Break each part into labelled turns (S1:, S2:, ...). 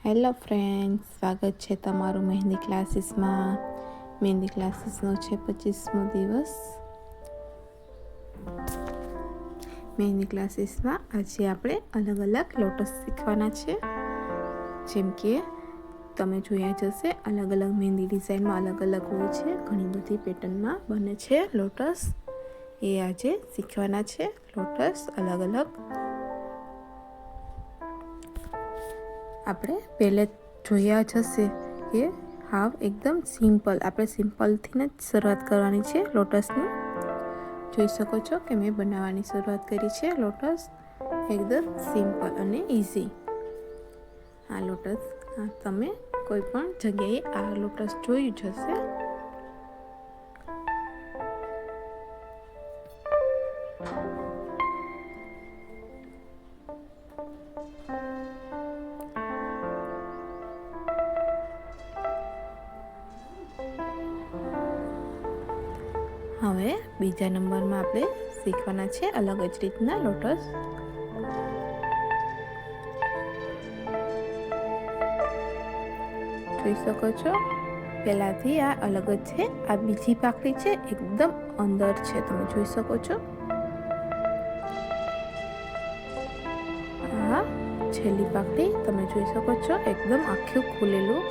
S1: Hello friends, સ્વાગત છે તમારું મહેંદી ક્લાસીસમાં. મહેંદી ક્લાસીસનો છે 25મો દિવસ. મહેંદી ક્લાસીસમાં આજે આપણે અલગ અલગ લોટસ શીખવાના છે. જેમ કે તમે જોયા જશે, અલગ અલગ મહેંદી ડિઝાઇનમાં અલગ અલગ હોય છે. ઘણી બધી પેટર્નમાં બને છે લોટસ. એ આજે શીખવાના છે લોટસ અલગ અલગ. આપણે પહેલે જોયા જશે કે હાવ એકદમ સિમ્પલ, આપણે સિમ્પલથી જ શરૂઆત કરવાની છે લોટસની. જોઈ શકો છો કે મેં બનાવવાની શરૂઆત કરી છે લોટસ એકદમ સિમ્પલ અને ઇઝી. આ લોટસ તમે કોઈ પણ જગ્યાએ આ લોટસ જોયું જ હશે. હવે બીજા નંબરમાં આપણે શીખવાના છે અલગ જ રીતના લોટસ. જોઈ શકો છો પહેલાથી આ અલગ જ છે. આ બીજી પાકડી છે, એકદમ અંદર છે, તમે જોઈ શકો છો. આ છેલ્લી પાકડી તમે જોઈ શકો છો, એકદમ આખું ખુલેલું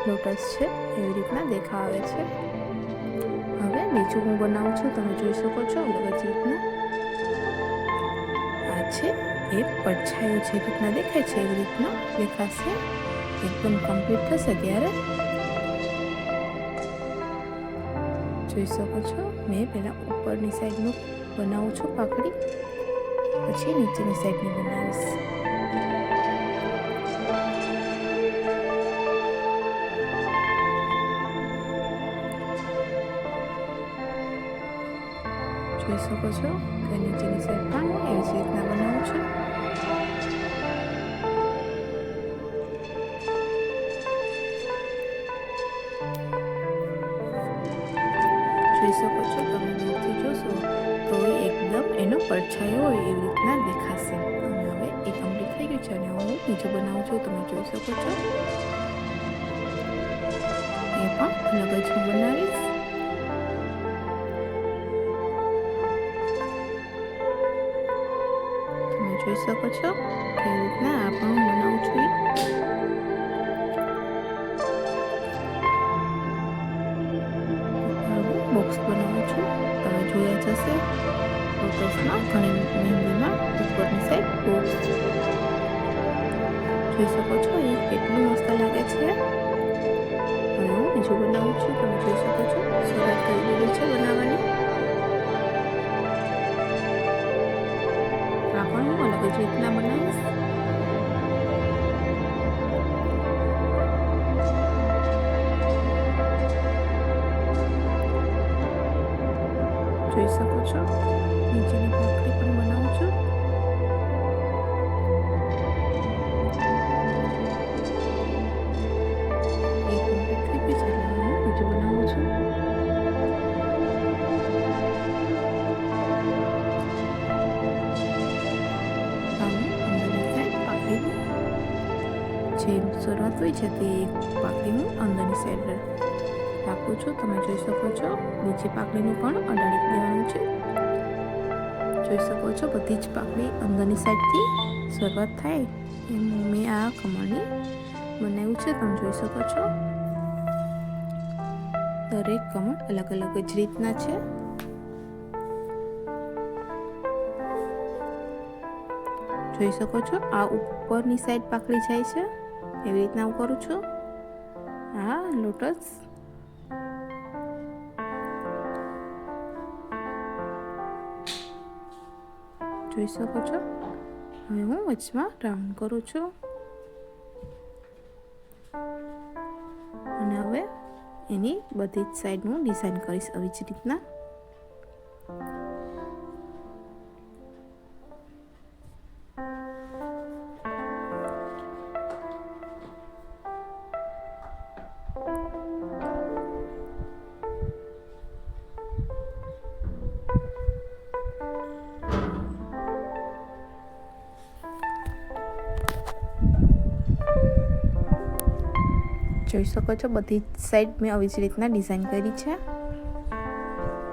S1: લોટસ છે, એવી રીતના દેખાવે છે. હવે બીજું હું બનાવું છું, તમે જોઈ શકો છો અલગ જ રીતના. આ છે એ પડછાયો જે રીતના દેખાય છે એવી રીતના દેખાશે. એકદમ કમ્પ્લીટ થશે ત્યારે જોઈ શકો છો. મેં પહેલાં ઉપરની સાઈડનું બનાવું છું પાકડી, પછી નીચેની સાઈડની બનાવીશ. જોઈ શકો છો કે નીચેની સાઈડ પણ હું એવી જ રીતના બનાવું છું. જોઈ શકો છો, તમે દૂરથી જોશો તો એકદમ એનો પડછાયો હોય એવી રીતના દેખાશે. અને હવે એ કમ્પ્લીટ થઈ ગયું છે અને હું બીજું બનાવું છું, તમે જોઈ શકો છો. એ પણ અલગ જ હું બનાવીશ. જોઈ શકો છો કેવી રીતના આ પણ હું બનાવું છું. બોક્સ બનાવું છું, તમે જોયા જશે લોટસમાં ઘણી મહેંદીમાં ઉપરની સાઈડ બોક્સ જોઈ શકો છો. એ કેટલું મસ્ત લાગે છે. હવે હું બીજું બનાવું છું, તમે જોઈ શકો છો. શરૂઆત કરી દીધી છે બનાવવાની. આ પણ હું અલગ જ રીતના બનાવીશ. જોઈ શકો છો નીચેની પાકડી પણ બનાવું છું. એ કમ્પ્લીટ થઈ ગઈ છે એટલે હું બીજું બનાવું છું. જે શરૂઆત હોય છે તે પાકડી હું અંદરની સાઈડ રાખું છું, તમે જોઈ શકો છો. બીજી પાકડીનું પણ અડાડી દેવાનું છે. જોઈ શકો છો બધી જ પાકડી અંદરની સાઈડથી શરૂઆત થાય એમ મેં આ કમળની બનાવ્યું છે, તમે જોઈ શકો છો. દરેક કમળ અલગ અલગ જ રીતના છે. જોઈ શકો છો આ ઉપરની સાઈડ પાકડી જાય છે એવી રીતના હું કરું છું. આ લોટસ જોઈ શકો છો. હવે હું વચમાં રાઉન્ડ કરું છું અને હવે એની બધી જ સાઈડ હું ડિઝાઇન કરીશ આવી જ રીતના. જોઈ શકો છો બધી સાઈડ મેં આવી જ રીતના ડિઝાઇન કરી છે.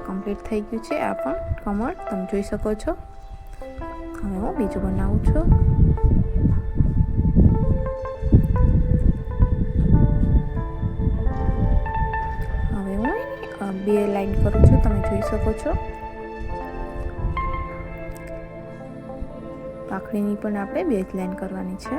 S1: કમ્પ્લીટ થઈ ગયું છે આ પણ કમળ, તમે જોઈ શકો છો. હવે હું બીજું બનાવું છું. હવે હું 2 લાઈન કરું છું, તમે જોઈ શકો છો. પાંખડીની પણ આપણે 2 જ લાઈન કરવાની છે.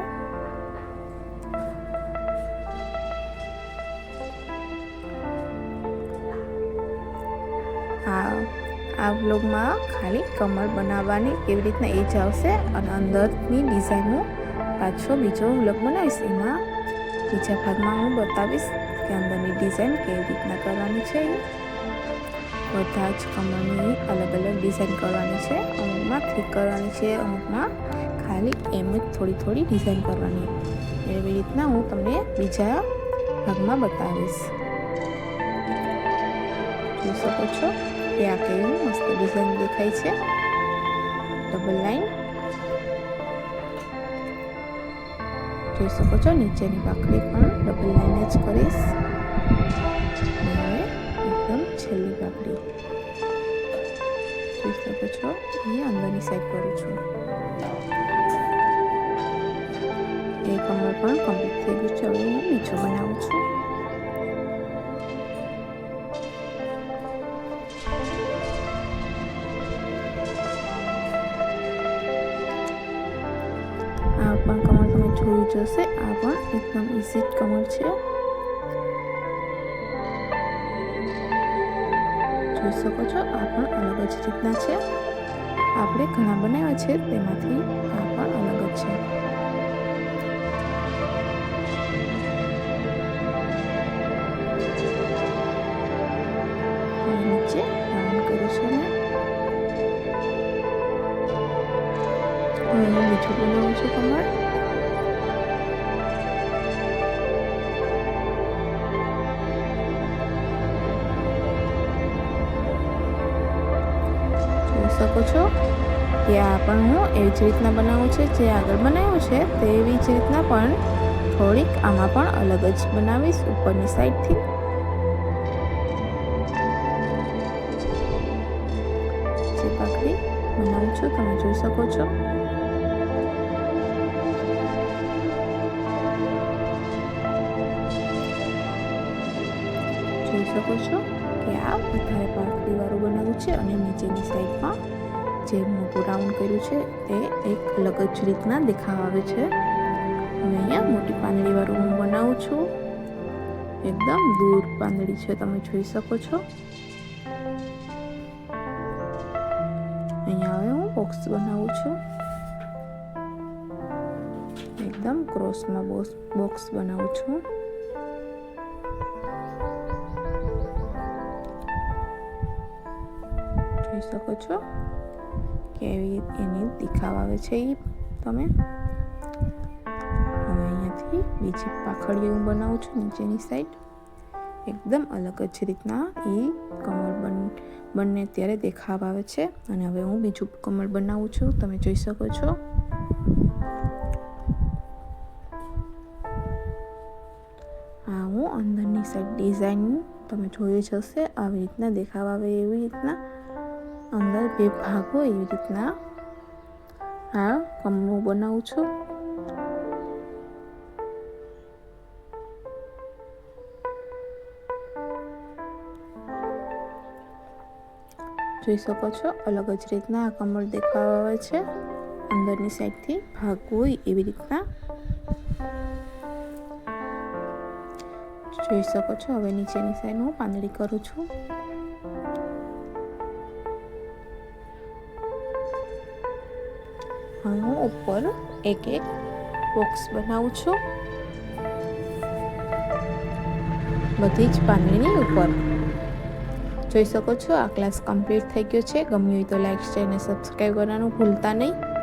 S1: આ વ્લોગમાં ખાલી કમળ બનાવવાની કેવી રીતના એ જ આવશે અને અંદરની ડિઝાઇનનો પાછો બીજો વ્લોગ બનાવીશ. એમાં બીજા ભાગમાં હું બતાવીશ કે અંદરની ડિઝાઇન કેવી રીતના કરવાની છે. બધા જ કમળની અલગ અલગ ડિઝાઇન કરવાની છે. અમુકમાં થીક કરવાની છે, અમુકમાં ખાલી એમ જ થોડી થોડી ડિઝાઇન કરવાની. એવી રીતના હું તમને બીજા ભાગમાં બતાવીશ. જોઈ શકો છો કે આ કેવી મસ્ત ડિઝાઇન દેખાય છે. ડબલ લાઈન જોઈ શકો છો. નીચેની પાંખડી પણ ડબલ લાઈન જ કરીશ. હવે એકદમ છેલ્લી પાંખડી જોઈ શકો છો. અહીંયા અંદરની સાઈડ કરું છું. એ કમળ પણ કમ્પ્લીટ થઈ ગયું છે. હવે હું બીજો બનાવું છું. આ પણ કમળ તમે જોયું જશે. આ પણ એકદમ ઇઝી કમળ છે. જોઈ શકો છો. આ પણ અલગ જ રીતના છે. આપણે ઘણા બનાવ્યા છે, તેમાંથી આ પણ અલગ જ છે. નીચે રાઉન્ડ કર્યું છે મેં. હવે હું બીજું બનાવું છું કમળ. જોઈ શકો છો કે આ પણ હું એવી જ રીતના બનાવું છે. જે આગળ બનાવ્યું છે તેવી જ રીતના પણ થોડીક આમાં પણ અલગ જ બનાવીશ ઉપરની સાઈડથી. જે પાંખડી બનાવું છું તમે જોઈ શકો છો. જોઈ શકો છો કે આ વધારે પાંખડી વાળું બનાવ્યું છે અને નીચેની સાઈડમાં જે મોટું રાઉન્ડ કર્યું છે તે એક અલગ જ રીતના દેખાવ આવે છે. હવે અહીંયા મોટી પાંદડી વાળું હું બનાવું છું. એકદમ દૂર પાંદડી છે, તમે જોઈ શકો છો. અહીંયા હવે હું બોક્સ બનાવું છું. એકદમ ક્રોસમાં બોક્સ બનાવું છું. જોઈ શકો છો કેવી એની દેખાવ આવે છે. એ તમે હવે અહીંયાથી બીજી પાંખડી હું બનાવું છું નીચેની સાઈડ. એકદમ અલગ જ રીતના એ કમળ બંને ત્યારે દેખાવ આવે છે. અને હવે હું બીજું કમળ બનાવું છું, તમે જોઈ શકો છો. આ હું અંદરની સાઈડ ડિઝાઇન તમે જોઈ જ હશે. આવી રીતના દેખાવ આવે એવી રીતના અંદર 2 ભાગ હોય એવી રીતના આ કમળ બનાવું છું. જોઈ શકો છો અલગ જ રીતના આ કમળ દેખાવ આવે છે. અંદરની સાઈડથી ભાગ હોય એવી રીતના જોઈ શકો છો. હવે નીચેની સાઈડ હું પાંદડી કરું છું. હવે હું ઉપર એક બોક્સ બનાવું છું બધી જ પાંદડીની ઉપર. જોઈ શકો છો આ ક્લાસ કમ્પ્લીટ થઈ ગયો છે. ગમ્યું હોય તો લાઈક, શેર અને સબસ્ક્રાઈબ કરવાનું ભૂલતા નહીં.